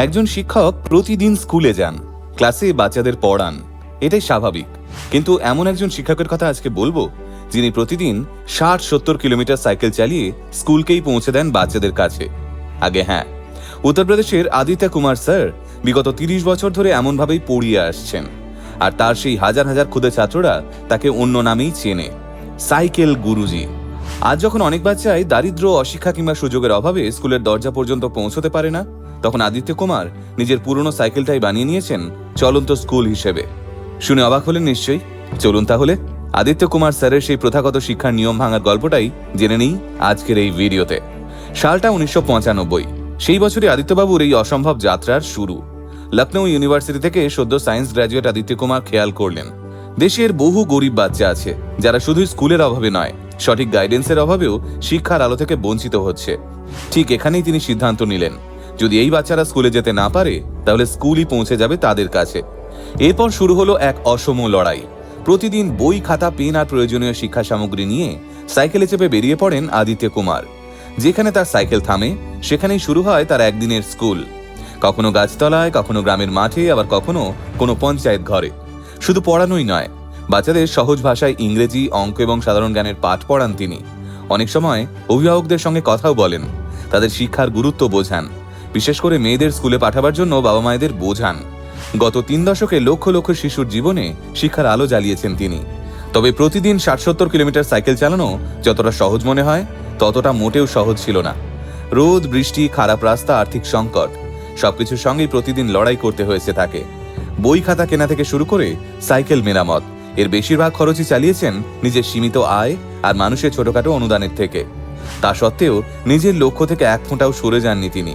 একজন শিক্ষক প্রতিদিন স্কুলে যান, ক্লাসে বাচ্চাদের পড়ান, এটাই স্বাভাবিক। কিন্তু এমন একজন শিক্ষকের কথা আজকে বলবো, যিনি প্রতিদিন 60-70 কিলোমিটার সাইকেল চালিয়ে স্কুলকেই পৌঁছে দেন বাচ্চাদের কাছে। আগে হ্যাঁ, উত্তরপ্রদেশের আদিত্য কুমার স্যার বিগত 30 বছর ধরে এমনভাবেই পড়িয়ে আসছেন, আর তার সেই হাজার হাজার ক্ষুদে ছাত্ররা তাকে অন্য নামেই চেনে, সাইকেল গুরুজি। আজ যখন অনেক বাচ্চাই দারিদ্র, অশিক্ষা কিংবা সুযোগের অভাবে স্কুলের দরজা পর্যন্ত পৌঁছতে পারে না, তখন আদিত্য কুমার নিজের পুরনো সাইকেলটাই বানিয়ে নিয়েছেন চলন্ত স্কুল হিসেবে। শুনে অবাক হলেন নিশ্চয়ই। চলুন তাহলে আদিত্য কুমার স্যারের সেই প্রথাগত শিক্ষার নিয়ম ভাঙার গল্পটাই জেনে নিই আজকের এই ভিডিওতে। সালটা 1995। সেই বছরই আদিত্যবাবুর এই অসম্ভব যাত্রার শুরু। লখনৌ ইউনিভার্সিটি থেকে সদ্য সায়েন্স গ্র্যাজুয়েট আদিত্য কুমার খেয়াল করলেন, দেশের বহু গরিব বাচ্চা আছে যারা শুধু স্কুলের অভাবে নয়, সঠিক গাইডেন্সের অভাবেও শিক্ষার আলো থেকে বঞ্চিত হচ্ছে। ঠিক এখানেই তিনি সিদ্ধান্ত নিলেন, যদি এই বাচ্চারা স্কুলে যেতে না পারে তাহলে স্কুলই পৌঁছে যাবে তাদের কাছে। এরপর শুরু হলো এক অসম লড়াই। প্রতিদিন বই, খাতা, পেন আর প্রয়োজনীয় শিক্ষা সামগ্রী নিয়ে সাইকেলে চেপে বেরিয়ে পড়েন আদিত্য কুমার। যেখানে তার সাইকেল থামে সেখানেই শুরু হয় তার একদিনের স্কুল। কখনো গাছতলায়, কখনো গ্রামের মাঠে, আবার কখনো কোনো পঞ্চায়েত ঘরে। শুধু পড়ানোই নয়, বাচ্চাদের সহজ ভাষায় ইংরেজি, অঙ্ক এবং সাধারণ জ্ঞানের পাঠ পড়ান তিনি। অনেক সময় অভিভাবকদের সঙ্গে কথাও বলেন, তাদের শিক্ষার গুরুত্ব বোঝান, বিশেষ করে মেয়েদের স্কুলে পাঠাবার জন্য বাবা মায়েদের বোঝান। গত 3 দশকে লক্ষ লক্ষ শিশুর জীবনে শিক্ষার আলো জ্বালিয়েছেন তিনি। তবে প্রতিদিন 60-70 কিলোমিটার সাইকেল চালানো যতটা সহজ মনে হয়, ততটা মোটেও সহজ ছিল না। রোদ, বৃষ্টি, খারাপ রাস্তা, আর্থিক সংকট, সবকিছুর সঙ্গেই প্রতিদিন লড়াই করতে হয়েছে তাকে। বই খাতা কেনা থেকে শুরু করে সাইকেল মেরামত, এর বেশিরভাগ খরচই চালিয়েছেন নিজের সীমিত আয় আর মানুষের ছোটখাটো অনুদানের থেকে। তা সত্ত্বেও নিজের লক্ষ্য থেকে এক ফোঁটাও সরে যাননি তিনি,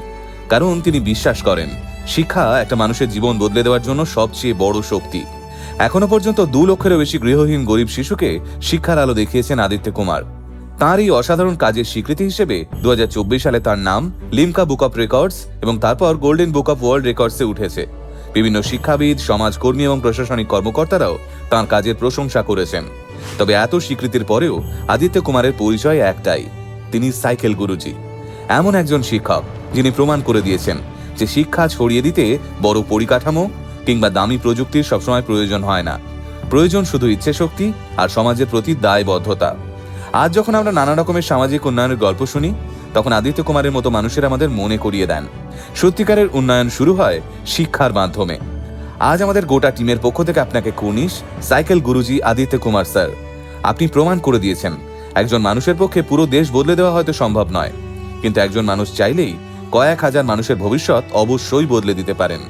কারণ তিনি বিশ্বাস করেন শিক্ষা একটা মানুষের জীবন বদলে দেওয়ার জন্য সবচেয়ে বড় শক্তি। এখনো পর্যন্ত 2 লক্ষেরও বেশি গৃহহীন গরিব শিশুকে শিক্ষার আলো দেখিয়েছেন আদিত্য কুমার। তাঁর এই অসাধারণ কাজের স্বীকৃতি হিসেবে 2024 সালে তার নাম লিমকা বুক অফ রেকর্ডস এবং তারপর গোল্ডেন বুক অফ ওয়ার্ল্ড রেকর্ডসে উঠেছে। বিভিন্ন শিক্ষাবিদ, সমাজকর্মী এবং প্রশাসনিক কর্মকর্তারাও তাঁর কাজের প্রশংসা করেছেন। তবে এত স্বীকৃতির পরেও আদিত্য কুমারের পরিচয় একটাই, তিনি সাইকেল গুরুজি। এমন একজন শিক্ষক যিনি প্রমাণ করে দিয়েছেন যে শিক্ষা ছড়িয়ে দিতে বড় পরিকাঠামো কিংবা দামি প্রযুক্তির সবসময় প্রয়োজন হয় না, প্রয়োজন শুধু ইচ্ছে শক্তি আর সমাজের প্রতি দায়বদ্ধতা। আজ যখন আমরা নানা রকমের সামাজিক উন্নয়নের গল্প শুনি, তখন আদিত্য কুমারের মতো মানুষের আমাদের মনে করিয়ে দেন সত্যিকারের উন্নয়ন শুরু হয় শিক্ষার মাধ্যমে। আজ আমাদের গোটা টিমের পক্ষ থেকে আপনাকে কুর্নিশ, সাইকেল গুরুজি আদিত্য কুমার স্যার। আপনি প্রমাণ করে দিয়েছেন একজন মানুষের পক্ষে পুরো দেশ বদলে দেওয়া হয়তো সম্ভব নয়, কিন্তু একজন মানুষ চাইলেই কয়েক হাজার মানুষের ভবিষ্যৎ অবশ্যই বদলে দিতে পারেন।